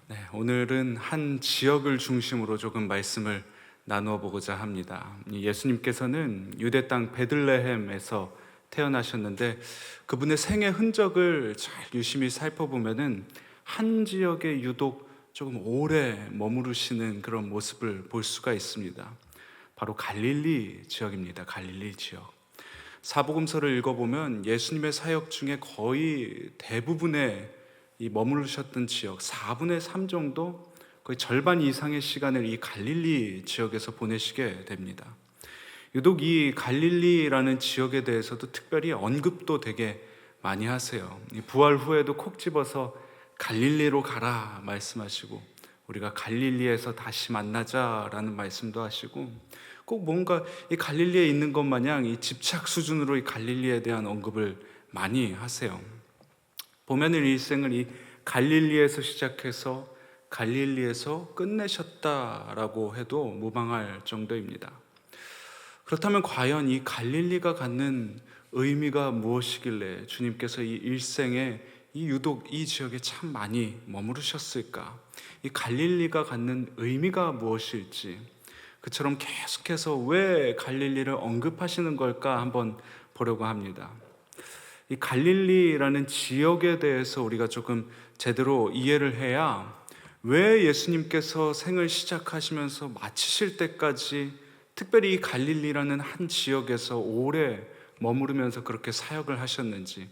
네, 오늘은 한 지역을 중심으로 조금 말씀을 나누어 보고자 합니다. 예수님께서는 유대 땅 베들레헴에서 태어나셨는데 그분의 생애 흔적을 잘 유심히 살펴보면은 한 지역에 유독 조금 오래 머무르시는 그런 모습을 볼 수가 있습니다. 바로 갈릴리 지역입니다. 갈릴리 지역. 사복음서를 읽어보면 예수님의 사역 중에 거의 대부분의 이 머무르셨던 지역 4분의 3 정도, 거의 절반 이상의 시간을 이 갈릴리 지역에서 보내시게 됩니다. 유독 이 갈릴리라는 지역에 대해서도 특별히 언급도 되게 많이 하세요. 이 부활 후에도 콕 집어서 갈릴리로 가라 말씀하시고, 우리가 갈릴리에서 다시 만나자라는 말씀도 하시고, 꼭 뭔가 이 갈릴리에 있는 것 마냥 이 집착 수준으로 이 갈릴리에 대한 언급을 많이 하세요. 보면은 일생을 이 갈릴리에서 시작해서 갈릴리에서 끝내셨다라고 해도 무방할 정도입니다. 그렇다면 과연 이 갈릴리가 갖는 의미가 무엇이길래 주님께서 이 일생에 이 유독 이 지역에 참 많이 머무르셨을까? 이 갈릴리가 갖는 의미가 무엇일지, 그처럼 계속해서 왜 갈릴리를 언급하시는 걸까 한번 보려고 합니다. 이 갈릴리라는 지역에 대해서 우리가 조금 제대로 이해를 해야 왜 예수님께서 생을 시작하시면서 마치실 때까지 특별히 이 갈릴리라는 한 지역에서 오래 머무르면서 그렇게 사역을 하셨는지,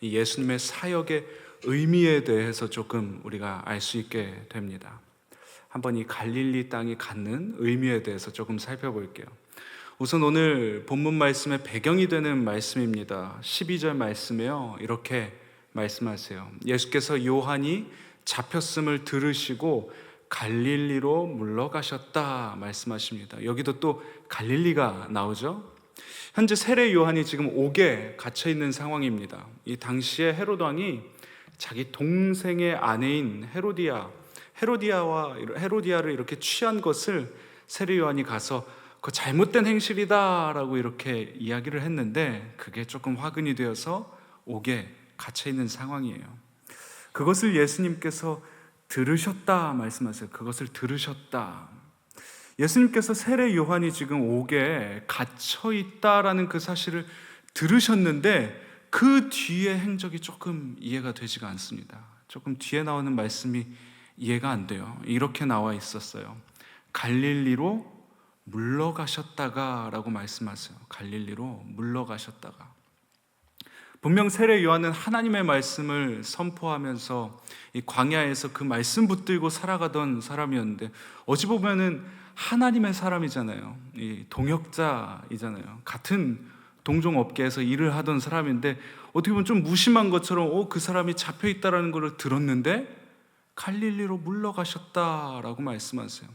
이 예수님의 사역의 의미에 대해서 조금 우리가 알 수 있게 됩니다. 한번 이 갈릴리 땅이 갖는 의미에 대해서 조금 살펴볼게요. 우선 오늘 본문 말씀의 배경이 되는 말씀입니다. 12절 말씀에요, 이렇게 말씀하세요. 예수께서 요한이 잡혔음을 들으시고 갈릴리로 물러가셨다 말씀하십니다. 여기도 또 갈릴리가 나오죠. 현재 세례 요한이 지금 옥에 갇혀 있는 상황입니다. 이 당시에 헤롯 왕이 자기 동생의 아내인 헤로디아를 이렇게 취한 것을 세례 요한이 가서 그 잘못된 행실이다라고 이렇게 이야기를 했는데, 그게 조금 화근이 되어서 옥에 갇혀 있는 상황이에요. 그것을 예수님께서 들으셨다 말씀하세요. 그것을 들으셨다. 예수님께서 세례 요한이 지금 옥에 갇혀 있다라는 그 사실을 들으셨는데 그 뒤에 행적이 조금 이해가 되지가 않습니다. 조금 뒤에 나오는 말씀이 이해가 안 돼요. 이렇게 나와 있었어요. 갈릴리로 물러가셨다가 라고 말씀하세요. 갈릴리로 물러가셨다가. 분명 세례 요한은 하나님의 말씀을 선포하면서 이 광야에서 그 말씀 붙들고 살아가던 사람이었는데, 어찌 보면은 하나님의 사람이잖아요. 이 동역자이잖아요. 같은 동종업계에서 일을 하던 사람인데 어떻게 보면 좀 무심한 것처럼 그 사람이 잡혀 있다라는 걸 들었는데 갈릴리로 물러가셨다라고 말씀하세요.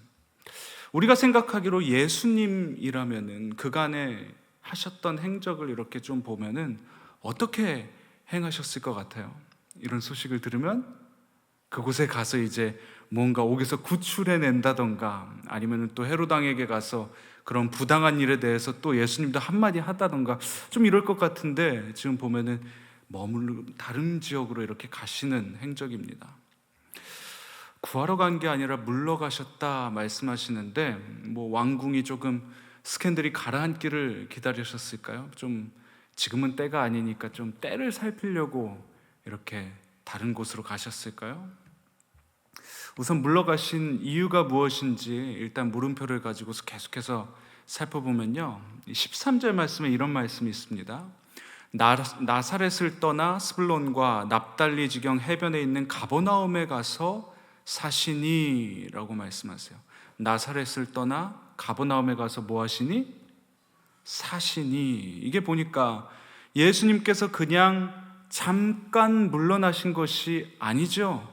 우리가 생각하기로 예수님이라면은 그간에 하셨던 행적을 이렇게 좀 보면은 어떻게 행하셨을 것 같아요? 이런 소식을 들으면 그곳에 가서 이제 뭔가 옥에서 구출해낸다던가, 아니면 또 헤롯 왕에게 가서 그런 부당한 일에 대해서 또 예수님도 한마디 하다던가 좀 이럴 것 같은데, 지금 보면은 다른 지역으로 이렇게 가시는 행적입니다. 구하러 간 게 아니라 물러가셨다 말씀하시는데, 뭐 왕궁이 조금 스캔들이 가라앉기를 기다리셨을까요? 좀 지금은 때가 아니니까 좀 때를 살피려고 이렇게 다른 곳으로 가셨을까요? 우선 물러가신 이유가 무엇인지 일단 물음표를 가지고서 계속해서 살펴보면요, 13절 말씀에 이런 말씀이 있습니다. 나사렛을 떠나 스불론과 납달리 지경 해변에 있는 가버나움에 가서 사시니 라고 말씀하세요. 나사렛을 떠나 가버나움에 가서 뭐 하시니? 사시니. 이게 보니까 예수님께서 그냥 잠깐 물러나신 것이 아니죠.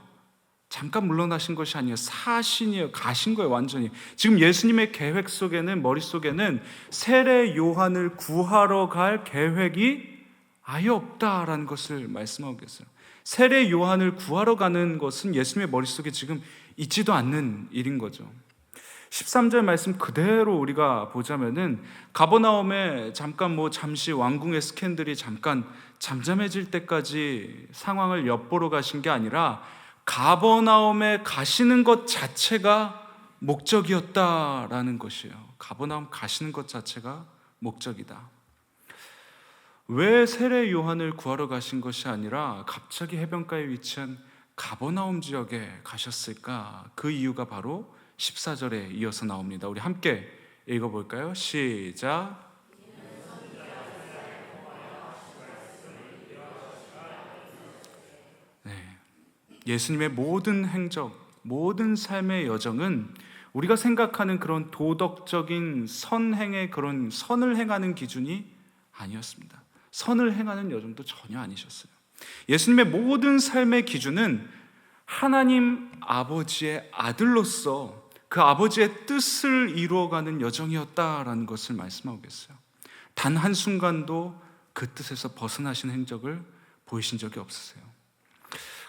잠깐 물러나신 것이 아니에요. 사신이에요. 가신 거예요. 완전히. 지금 예수님의 계획 속에는, 머릿속에는 세례 요한을 구하러 갈 계획이 아예 없다라는 것을 말씀하고 계세요. 세례 요한을 구하러 가는 것은 예수님의 머릿속에 지금 있지도 않는 일인 거죠. 13절 말씀 그대로 우리가 보자면은 가버나움에 잠시 왕궁의 스캔들이 잠깐 잠잠해질 때까지 상황을 엿보러 가신 게 아니라 가버나움에 가시는 것 자체가 목적이었다라는 것이에요. 가버나움 가시는 것 자체가 목적이다. 왜 세례 요한을 구하러 가신 것이 아니라 갑자기 해변가에 위치한 가버나움 지역에 가셨을까? 그 이유가 바로 14절에 이어서 나옵니다. 우리 함께 읽어볼까요? 시작. 네. 예수님의 모든 행적, 모든 삶의 여정은 우리가 생각하는 그런 도덕적인 선행의 그런 선을 행하는 기준이 아니었습니다. 선을 행하는 여정도 전혀 아니셨어요. 예수님의 모든 삶의 기준은 하나님 아버지의 아들로서 그 아버지의 뜻을 이루어가는 여정이었다라는 것을 말씀하고 계세요. 단 한순간도 그 뜻에서 벗어나신 행적을 보이신 적이 없으세요.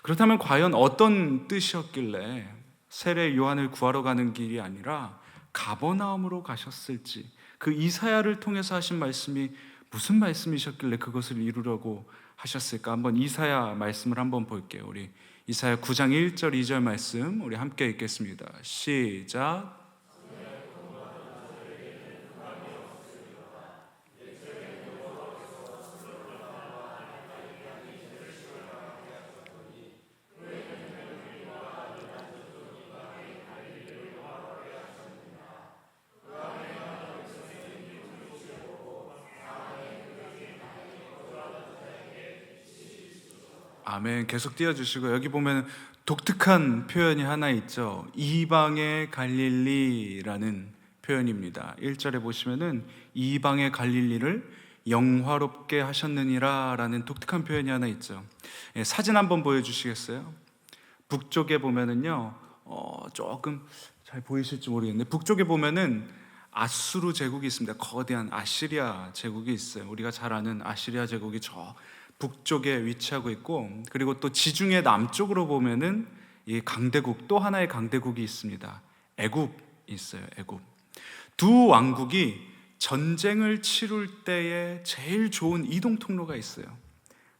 그렇다면 과연 어떤 뜻이었길래 세례 요한을 구하러 가는 길이 아니라 가버나움으로 가셨을지, 그 이사야를 통해서 하신 말씀이 무슨 말씀이셨길래 그것을 이루려고 하셨을까? 한번 이사야 말씀을 한번 볼게요. 우리 이사야 9장 1절 2절 말씀 우리 함께 읽겠습니다. 시작. 아멘. 계속 띄워주시고, 여기 보면 독특한 표현이 하나 있죠. 이방의 갈릴리라는 표현입니다. 1절에 보시면은 이방의 갈릴리를 영화롭게 하셨느니라 라는 독특한 표현이 하나 있죠. 사진 한번 보여주시겠어요? 북쪽에 보면은요, 조금 잘 보이실지 모르겠는데, 북쪽에 보면은 아수르 제국이 있습니다. 거대한 아시리아 제국이 있어요. 우리가 잘 아는 아시리아 제국이 저 북쪽에 위치하고 있고, 그리고 또 지중해 남쪽으로 보면은 이 강대국, 또 하나의 강대국이 있습니다. 애굽이 있어요. 애굽. 두 왕국이 전쟁을 치룰 때에 제일 좋은 이동 통로가 있어요.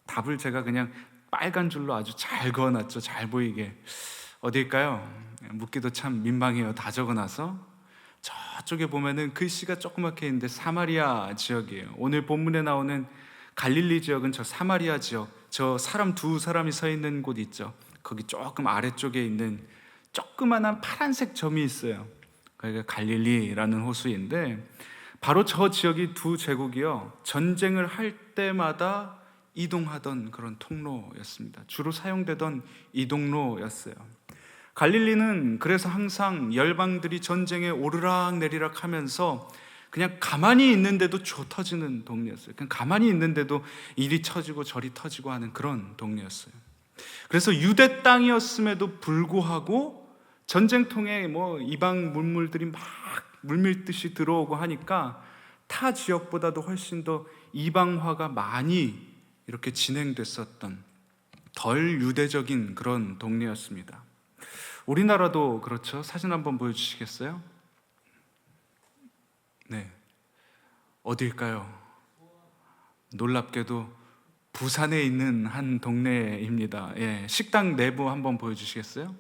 답을 제가 그냥 빨간 줄로 아주 잘 그어놨죠. 잘 보이게. 어딜까요? 묻기도 참 민망해요. 다 적어놔서. 저쪽에 보면은 글씨가 조그맣게 있는데 사마리아 지역이에요. 오늘 본문에 나오는 갈릴리 지역은 저 사마리아 지역, 저 사람 두 사람이 서 있는 곳 있죠. 거기 조금 아래쪽에 있는 조그만한 파란색 점이 있어요. 거기가 갈릴리라는 호수인데, 바로 저 지역이 두 제국이요, 전쟁을 할 때마다 이동하던 그런 통로였습니다. 주로 사용되던 이동로였어요. 갈릴리는 그래서 항상 열방들이 전쟁에 오르락 내리락 하면서 그냥 가만히 있는데도 조 터지는 동네였어요. 그냥 가만히 있는데도 이리 터지고 저리 터지고 하는 그런 동네였어요. 그래서 유대 땅이었음에도 불구하고 전쟁통에 뭐 이방 문물들이 막 물밀듯이 들어오고 하니까 타 지역보다도 훨씬 더 이방화가 많이 이렇게 진행됐었던 덜 유대적인 그런 동네였습니다. 우리나라도 그렇죠. 사진 한번 보여주시겠어요? 네, 어딜까요? 놀랍게도 부산에 있는 한 동네입니다. 예, 식당 내부 한번 보여주시겠어요?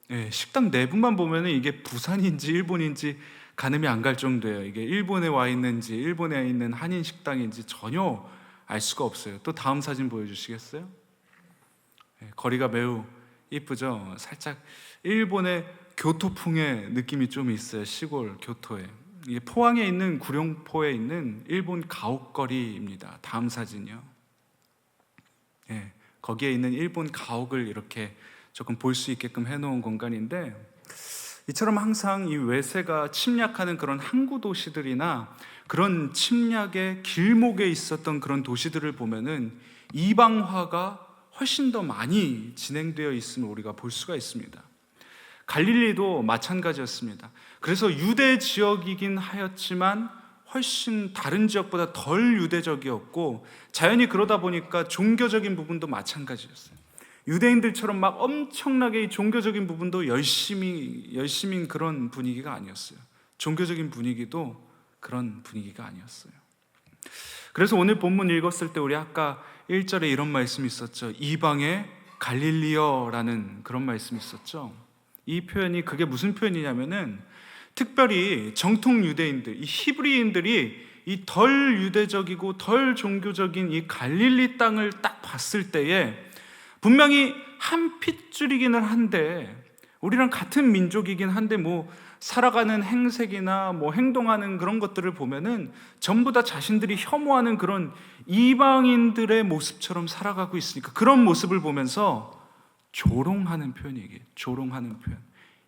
예, 식당 내부만 보면 이게 부산인지 일본인지 가늠이 안 갈 정도예요. 이게 일본에 와 있는지 일본에 있는 한인 식당인지 전혀 알 수가 없어요. 또 다음 사진 보여주시겠어요? 예, 거리가 매우 이쁘죠? 살짝 일본의 교토풍의 느낌이 좀 있어요. 시골 교토에. 이게 포항에 있는 구룡포에 있는 일본 가옥거리입니다. 다음 사진이요. 예, 거기에 있는 일본 가옥을 이렇게 조금 볼 수 있게끔 해놓은 공간인데, 이처럼 항상 이 외세가 침략하는 그런 항구 도시들이나 그런 침략의 길목에 있었던 그런 도시들을 보면은 이방화가 훨씬 더 많이 진행되어 있음을 우리가 볼 수가 있습니다. 갈릴리도 마찬가지였습니다. 그래서 유대 지역이긴 하였지만 훨씬 다른 지역보다 덜 유대적이었고, 자연히 그러다 보니까 종교적인 부분도 마찬가지였어요. 유대인들처럼 막 엄청나게 이 종교적인 부분도 열심인 그런 분위기가 아니었어요. 종교적인 분위기도 그런 분위기가 아니었어요. 그래서 오늘 본문 읽었을 때 우리 아까 1절에 이런 말씀이 있었죠. 이방의 갈릴리어라는 그런 말씀이 있었죠. 이 표현이 그게 무슨 표현이냐면은 특별히 정통 유대인들, 이 히브리인들이 이 덜 유대적이고 덜 종교적인 이 갈릴리 땅을 딱 봤을 때에 분명히 한 핏줄이기는 한데, 우리랑 같은 민족이긴 한데 뭐 살아가는 행색이나 뭐 행동하는 그런 것들을 보면은 전부 다 자신들이 혐오하는 그런 이방인들의 모습처럼 살아가고 있으니까, 그런 모습을 보면서 조롱하는 표현이에요. 조롱하는 표현.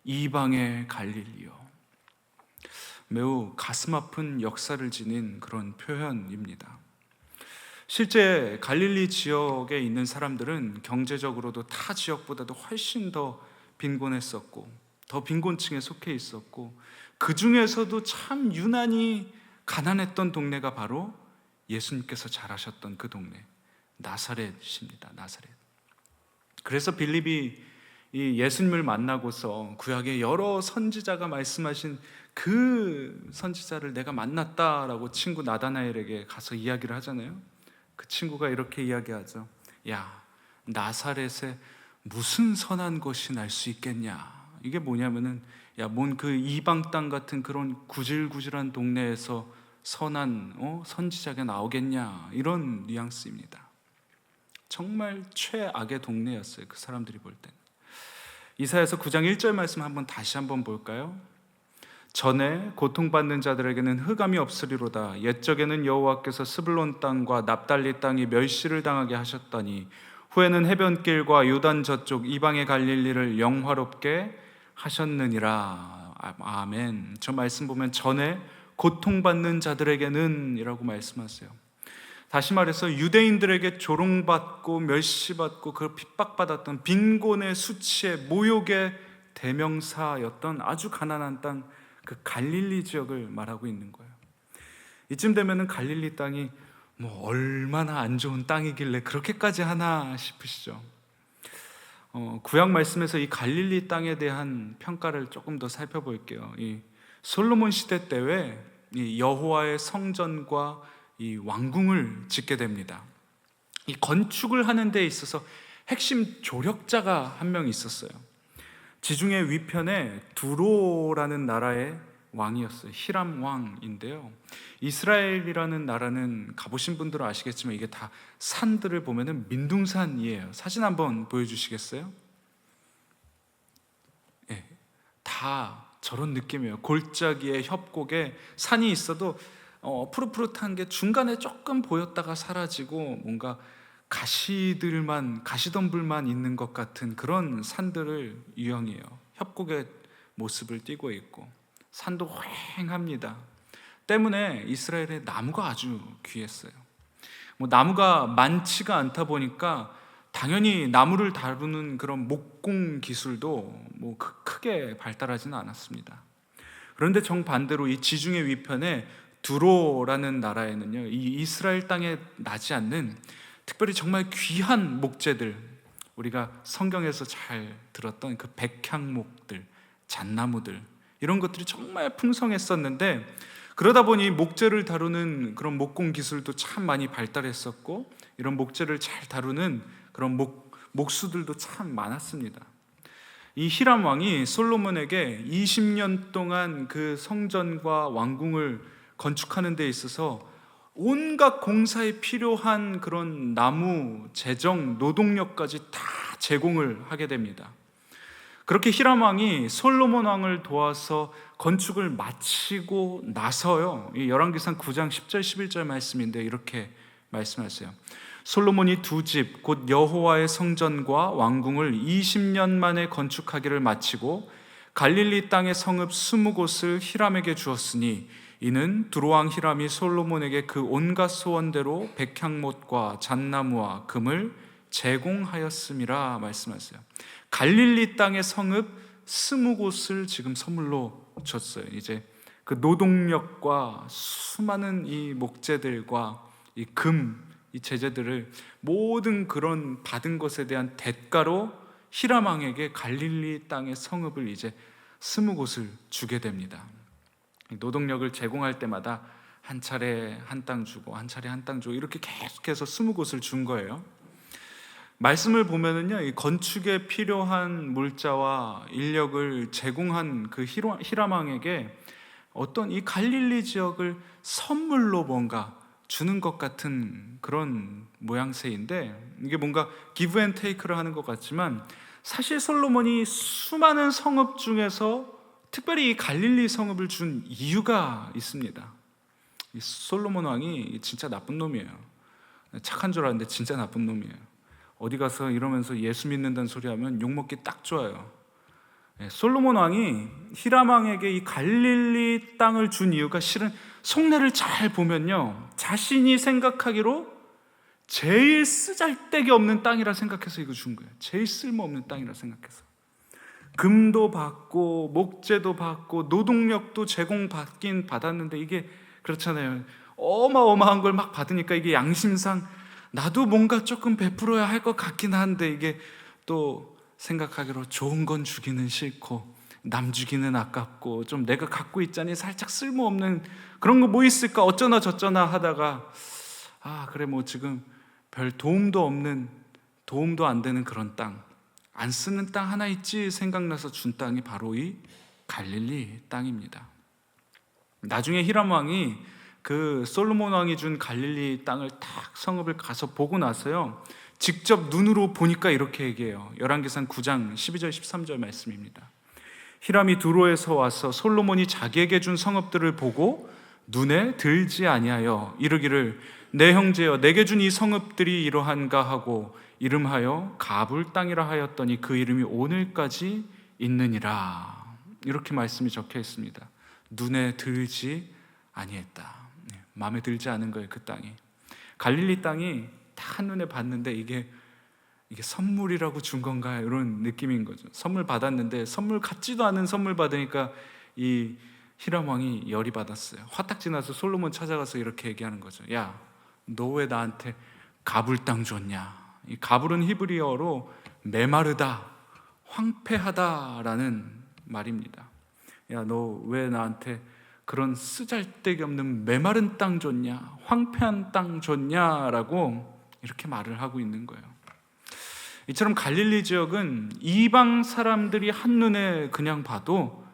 이방의 갈릴리요. 매우 가슴 아픈 역사를 지닌 그런 표현입니다. 실제 갈릴리 지역에 있는 사람들은 경제적으로도 타 지역보다도 훨씬 더 빈곤했었고, 더 빈곤층에 속해 있었고, 그 중에서도 참 유난히 가난했던 동네가 바로 예수님께서 자라셨던 그 동네, 나사렛입니다. 나사렛. 그래서 빌립이 이 예수님을 만나고서 구약의 여러 선지자가 말씀하신 그 선지자를 내가 만났다라고 친구 나다나엘에게 가서 이야기를 하잖아요. 그 친구가 이렇게 이야기하죠. 야, 나사렛에 무슨 선한 것이 날 수 있겠냐. 이게 뭐냐면은, 야, 뭔 그 이방 땅 같은 그런 구질구질한 동네에서 선한 선지자가 나오겠냐, 이런 뉘앙스입니다. 정말 최악의 동네였어요, 그 사람들이 볼 때는. 이사야서 9장 1절 말씀 다시 한번 볼까요? 전에 고통받는 자들에게는 흑암이 없으리로다. 옛적에는 여호와께서 스불론 땅과 납달리 땅이 멸시를 당하게 하셨더니 후에는 해변길과 요단 저쪽 이방의 갈릴리를 영화롭게 하셨느니라. 아멘. 저 말씀 보면 전에 고통받는 자들에게는 이라고 말씀하세요. 다시 말해서 유대인들에게 조롱받고 멸시받고 그 핍박받았던 빈곤의 수치의 모욕의 대명사였던 아주 가난한 땅, 그 갈릴리 지역을 말하고 있는 거예요. 이쯤 되면은 갈릴리 땅이 뭐 얼마나 안 좋은 땅이길래 그렇게까지 하나 싶으시죠? 구약 말씀에서 이 갈릴리 땅에 대한 평가를 조금 더 살펴볼게요. 이 솔로몬 시대 때에 이 여호와의 성전과 이 왕궁을 짓게 됩니다. 이 건축을 하는 데 있어서 핵심 조력자가 한 명 있었어요. 지중해 위편에 두로라는 나라의 왕이었어요. 히람 왕인데요. 이스라엘이라는 나라는 가보신 분들은 아시겠지만 이게 다 산들을 보면은 민둥산이에요. 사진 한번 보여주시겠어요? 네, 다 저런 느낌이에요. 골짜기에 협곡에 산이 있어도 푸릇푸릇한 게 중간에 조금 보였다가 사라지고 뭔가 가시덤불만 있는 것 같은 그런 산들을 유형이에요. 협곡의 모습을 띠고 있고 산도 휑합니다. 때문에 이스라엘의 나무가 아주 귀했어요. 뭐 나무가 많지가 않다 보니까 당연히 나무를 다루는 그런 목공 기술도 뭐 크게 발달하지는 않았습니다. 그런데 정반대로 이 지중해 위편에 두로라는 나라에는요, 이 이스라엘 땅에 나지 않는 특별히 정말 귀한 목재들, 우리가 성경에서 잘 들었던 그 백향목들, 잣나무들, 이런 것들이 정말 풍성했었는데, 그러다 보니 목재를 다루는 그런 목공 기술도 참 많이 발달했었고, 이런 목재를 잘 다루는 그런 목수들도 참 많았습니다. 이 히람 왕이 솔로몬에게 20년 동안 그 성전과 왕궁을 건축하는 데 있어서 온갖 공사에 필요한 그런 나무, 재정, 노동력까지 다 제공을 하게 됩니다. 그렇게 히람 왕이 솔로몬 왕을 도와서 건축을 마치고 나서요, 이 열왕기상 9장 10절 11절 말씀인데 이렇게 말씀하세요. 솔로몬이 두 집 곧 여호와의 성전과 왕궁을 20년 만에 건축하기를 마치고 갈릴리 땅의 성읍 20곳을 히람에게 주었으니 이는 두로왕 히람이 솔로몬에게 그 온갖 소원대로 백향못과 잣나무와 금을 제공하였음이라 말씀하세요. 갈릴리 땅의 성읍 20곳을 지금 선물로 줬어요. 이제 그 노동력과 수많은 이 목재들과 이 금, 이 제재들을 모든 그런 받은 것에 대한 대가로 히람 왕에게 갈릴리 땅의 성읍을 이제 20곳을 주게 됩니다. 노동력을 제공할 때마다 한 차례 한 땅 주고 한 차례 한 땅 주고 이렇게 계속해서 20곳을 준 거예요. 말씀을 보면은요, 이 건축에 필요한 물자와 인력을 제공한 그 히람왕에게 어떤 이 갈릴리 지역을 선물로 뭔가 주는 것 같은 그런 모양새인데, 이게 뭔가 기브 앤 테이크를 하는 것 같지만 사실 솔로몬이 수많은 성읍 중에서 특별히 이 갈릴리 성읍을 준 이유가 있습니다. 이 솔로몬 왕이 진짜 나쁜 놈이에요. 착한 줄 알았는데 진짜 나쁜 놈이에요. 어디 가서 이러면서 예수 믿는다는 소리 하면 욕먹기 딱 좋아요. 솔로몬 왕이 히람 왕에게 이 갈릴리 땅을 준 이유가 실은 속내를 잘 보면요, 자신이 생각하기로 제일 쓰잘데기 없는 땅이라 생각해서 이거 준 거예요. 제일 쓸모없는 땅이라 생각해서. 금도 받고 목재도 받고 노동력도 제공받긴 받았는데, 이게 그렇잖아요. 어마어마한 걸 막 받으니까 이게 양심상 나도 뭔가 조금 베풀어야 할 것 같긴 한데, 이게 또 생각하기로 좋은 건 주기는 싫고 남 주기는 아깝고 좀 내가 갖고 있자니 살짝 쓸모없는 그런 거 뭐 있을까 어쩌나 저쩌나 하다가, 그래 뭐 지금 별 도움도 안 되는 그런 땅, 안 쓰는 땅 하나 있지 생각나서 준 땅이 바로 이 갈릴리 땅입니다. 나중에 히람 왕이 그 솔로몬 왕이 준 갈릴리 땅을 딱 성읍을 가서 보고 나서요, 직접 눈으로 보니까 이렇게 얘기해요. 열왕기상 9장 12절 13절 말씀입니다. 히람이 두로에서 와서 솔로몬이 자기에게 준 성읍들을 보고 눈에 들지 아니하여 이르기를 내 형제여 내게 준 이 성읍들이 이러한가 하고 이름하여 가불 땅이라 하였더니 그 이름이 오늘까지 있느니라. 이렇게 말씀이 적혀 있습니다. 눈에 들지 아니했다. 마음에 들지 않은 거예요. 그 땅이, 갈릴리 땅이 다 한눈에 봤는데 이게 선물이라고 준 건가, 이런 느낌인 거죠. 선물 받았는데 선물 같지도 않은 선물 받으니까 이 히람 왕이 열이 받았어요. 화딱지 나서 솔로몬 찾아가서 이렇게 얘기하는 거죠. 야, 너 왜 나한테 가불 땅 줬냐? 이 가불은 히브리어로 메마르다, 황폐하다라는 말입니다. 야, 너 왜 나한테 그런 쓰잘데기 없는 메마른 땅 줬냐, 황폐한 땅 줬냐라고 이렇게 말을 하고 있는 거예요. 이처럼 갈릴리 지역은 이방 사람들이 한눈에 그냥 봐도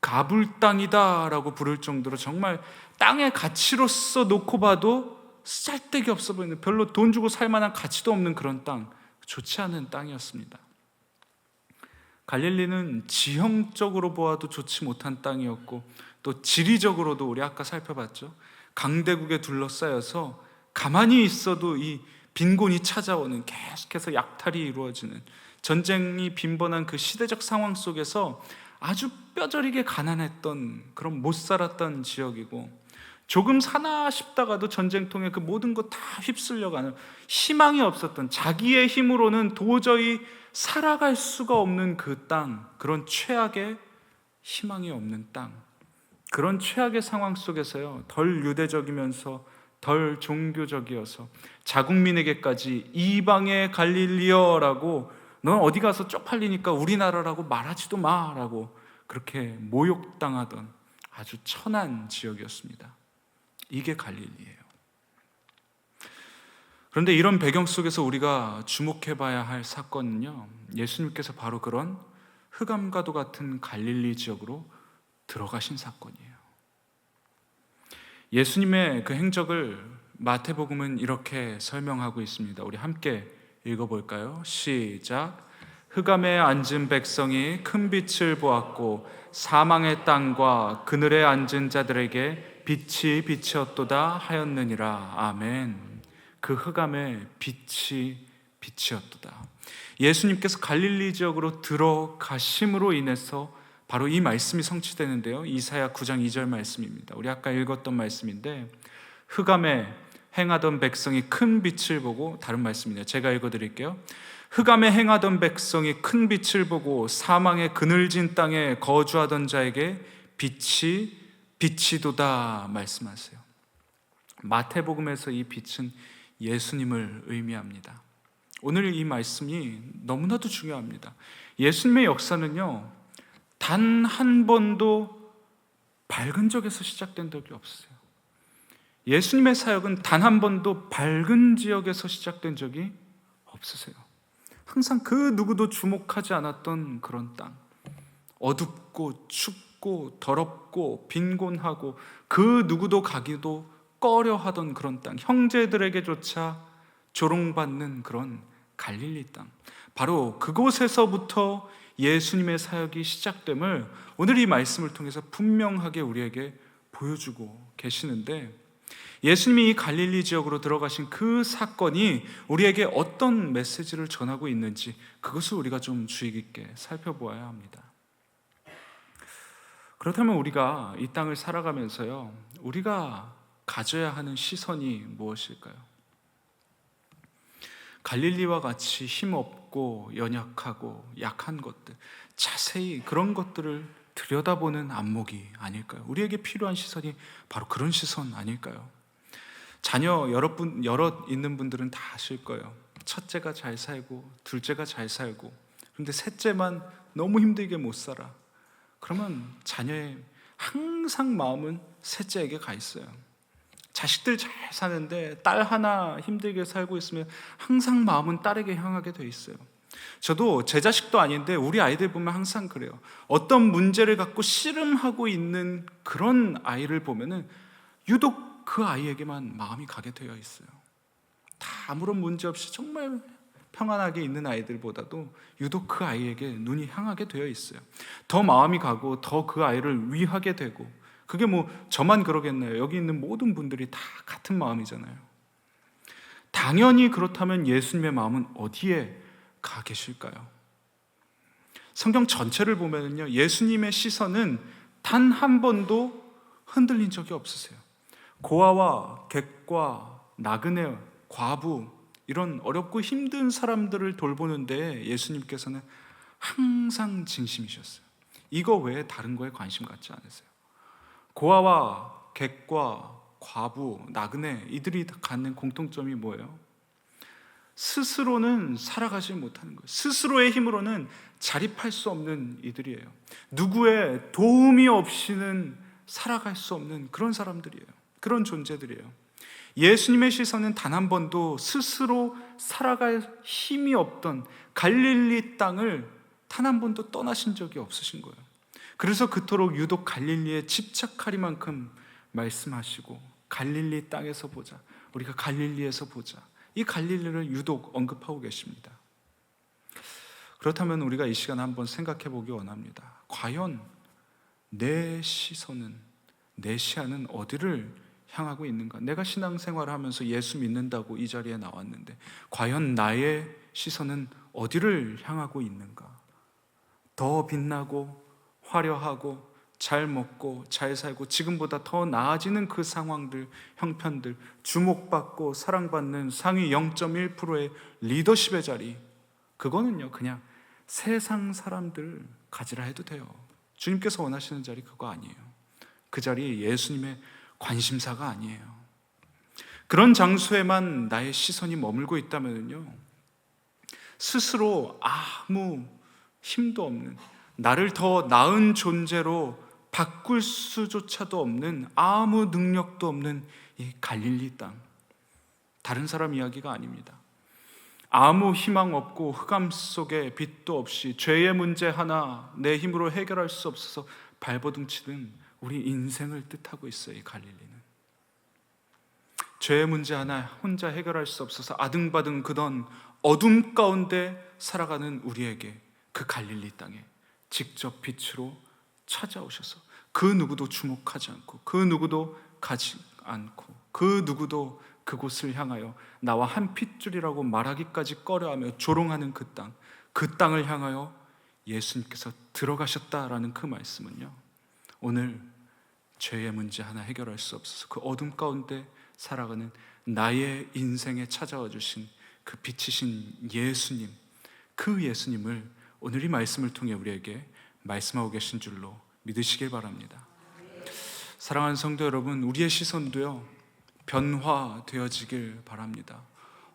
가불 땅이다라고 부를 정도로 정말 땅의 가치로서 놓고 봐도 쓰잘데기 없어 보이는, 별로 돈 주고 살 만한 가치도 없는 그런 땅, 좋지 않은 땅이었습니다. 갈릴리는 지형적으로 보아도 좋지 못한 땅이었고, 또 지리적으로도 우리 아까 살펴봤죠. 강대국에 둘러싸여서 가만히 있어도 이 빈곤이 찾아오는, 계속해서 약탈이 이루어지는, 전쟁이 빈번한 그 시대적 상황 속에서 아주 뼈저리게 가난했던, 그런 못 살았던 지역이고, 조금 사나 싶다가도 전쟁통에 그 모든 것 다 휩쓸려가는, 희망이 없었던, 자기의 힘으로는 도저히 살아갈 수가 없는 그 땅, 그런 최악의 희망이 없는 땅, 그런 최악의 상황 속에서요, 덜 유대적이면서 덜 종교적이어서 자국민에게까지 이방의 갈릴리어라고, 넌 어디 가서 쪽팔리니까 우리나라라고 말하지도 마라고 그렇게 모욕당하던 아주 천한 지역이었습니다. 이게 갈릴리예요. 그런데 이런 배경 속에서 우리가 주목해봐야 할 사건은요, 예수님께서 바로 그런 흑암과도 같은 갈릴리 지역으로 들어가신 사건이에요. 예수님의 그 행적을 마태복음은 이렇게 설명하고 있습니다. 우리 함께 읽어볼까요? 시작. 흑암에 앉은 백성이 큰 빛을 보았고 사망의 땅과 그늘에 앉은 자들에게 빛이 비치었도다 하였느니라. 아멘. 그 흑암에 빛이 비치었도다. 예수님께서 갈릴리 지역으로 들어가심으로 인해서 바로 이 말씀이 성취되는데요, 이사야 9장 2절 말씀입니다. 우리 아까 읽었던 말씀인데, 흑암에 행하던 백성이 큰 빛을 보고, 다른 말씀이네요. 제가 읽어드릴게요. 흑암에 행하던 백성이 큰 빛을 보고 사망의 그늘진 땅에 거주하던 자에게 빛이 비치도다 말씀하세요. 마태복음에서 이 빛은 예수님을 의미합니다. 오늘 이 말씀이 너무나도 중요합니다. 예수님의 역사는요, 단 한 번도 밝은 적에서 시작된 적이 없어요. 예수님의 사역은 단 한 번도 밝은 지역에서 시작된 적이 없으세요. 항상 그 누구도 주목하지 않았던 그런 땅, 어둡고 춥고 더럽고 빈곤하고 그 누구도 가기도 꺼려하던 그런 땅, 형제들에게조차 조롱받는 그런 갈릴리 땅, 바로 그곳에서부터 예수님의 사역이 시작됨을 오늘 이 말씀을 통해서 분명하게 우리에게 보여주고 계시는데, 예수님이 이 갈릴리 지역으로 들어가신 그 사건이 우리에게 어떤 메시지를 전하고 있는지, 그것을 우리가 좀 주의 깊게 살펴보아야 합니다. 그렇다면 우리가 이 땅을 살아가면서요, 우리가 가져야 하는 시선이 무엇일까요? 갈릴리와 같이 힘없고 연약하고 약한 것들, 자세히 그런 것들을 들여다보는 안목이 아닐까요? 우리에게 필요한 시선이 바로 그런 시선 아닐까요? 자녀 여럿 있는 분들은 다 아실 거예요. 첫째가 잘 살고 둘째가 잘 살고, 그런데 셋째만 너무 힘들게 못 살아. 그러면 자녀의 항상 마음은 셋째에게 가 있어요. 자식들 잘 사는데 딸 하나 힘들게 살고 있으면 항상 마음은 딸에게 향하게 돼 있어요. 저도 제 자식도 아닌데 우리 아이들 보면 항상 그래요. 어떤 문제를 갖고 씨름하고 있는 그런 아이를 보면은 유독 그 아이에게만 마음이 가게 되어 있어요. 다 아무런 문제 없이 정말 평안하게 있는 아이들보다도 유독 그 아이에게 눈이 향하게 되어 있어요. 더 마음이 가고 더 그 아이를 위하게 되고, 그게 뭐 저만 그러겠나요? 여기 있는 모든 분들이 다 같은 마음이잖아요. 당연히 그렇다면 예수님의 마음은 어디에 가 계실까요? 성경 전체를 보면요, 예수님의 시선은 단 한 번도 흔들린 적이 없으세요. 고아와 객과 나그네, 과부, 이런 어렵고 힘든 사람들을 돌보는데 예수님께서는 항상 진심이셨어요. 이거 외에 다른 거에 관심 갖지 않으세요. 고아와 객과 과부, 나그네, 이들이 갖는 공통점이 뭐예요? 스스로는 살아가지 못하는 거예요. 스스로의 힘으로는 자립할 수 없는 이들이에요. 누구의 도움이 없이는 살아갈 수 없는 그런 사람들이에요. 그런 존재들이에요. 예수님의 시선은 단 한 번도 스스로 살아갈 힘이 없던 갈릴리 땅을 단 한 번도 떠나신 적이 없으신 거예요. 그래서 그토록 유독 갈릴리에 집착하리만큼 말씀하시고, 갈릴리 땅에서 보자, 우리가 갈릴리에서 보자, 이 갈릴리를 유독 언급하고 계십니다. 그렇다면 우리가 이 시간에 한번 생각해 보기 원합니다. 과연 내 시선은, 내 시야는 어디를 향하고 있는가? 내가 신앙생활을 하면서 예수 믿는다고 이 자리에 나왔는데 과연 나의 시선은 어디를 향하고 있는가? 더 빛나고 화려하고 잘 먹고 잘 살고 지금보다 더 나아지는 그 상황들, 형편들, 주목받고 사랑받는 상위 0.1%의 리더십의 자리, 그거는요 그냥 세상 사람들 가지라 해도 돼요. 주님께서 원하시는 자리 그거 아니에요. 그 자리 예수님의 관심사가 아니에요. 그런 장소에만 나의 시선이 머물고 있다면요, 스스로 아무 힘도 없는, 나를 더 나은 존재로 바꿀 수조차도 없는, 아무 능력도 없는 이 갈릴리 땅, 다른 사람 이야기가 아닙니다. 아무 희망 없고 흑암 속에 빛도 없이 죄의 문제 하나 내 힘으로 해결할 수 없어서 발버둥치는 우리 인생을 뜻하고 있어요. 이 갈릴리는 죄의 문제 하나 혼자 해결할 수 없어서 아등바등 그던 어둠 가운데 살아가는 우리에게 그 갈릴리 땅에 직접 빛으로 찾아오셔서 그 누구도 주목하지 않고 그 누구도 가지 않고 그 누구도 그곳을 향하여 나와 한 핏줄이라고 말하기까지 꺼려하며 조롱하는 그 땅, 그 땅을 향하여 예수님께서 들어가셨다라는 그 말씀은요, 오늘 죄의 문제 하나 해결할 수 없어서 그 어둠 가운데 살아가는 나의 인생에 찾아와 주신 그 빛이신 예수님, 그 예수님을 오늘 이 말씀을 통해 우리에게 말씀하고 계신 줄로 믿으시길 바랍니다. 사랑하는 성도 여러분, 우리의 시선도요 변화되어지길 바랍니다.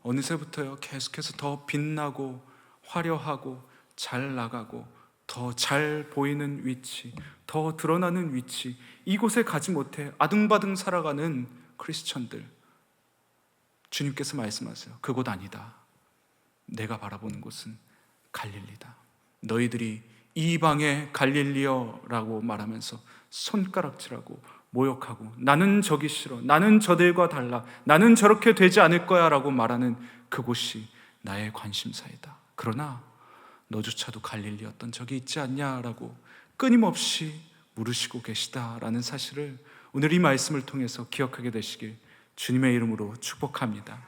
어느새부터요 계속해서 더 빛나고 화려하고 잘 나가고 더 잘 보이는 위치, 더 드러나는 위치, 이곳에 가지 못해 아등바등 살아가는 크리스천들, 주님께서 말씀하세요. 그곳 아니다. 내가 바라보는 곳은 갈릴리다. 너희들이 이방의 갈릴리여라고 말하면서 손가락질하고 모욕하고 나는 저기 싫어, 나는 저들과 달라, 나는 저렇게 되지 않을 거야 라고 말하는 그곳이 나의 관심사이다. 그러나 너조차도 갈릴리였던 적이 있지 않냐라고 끊임없이 물으시고 계시다라는 사실을 오늘 이 말씀을 통해서 기억하게 되시길 주님의 이름으로 축복합니다.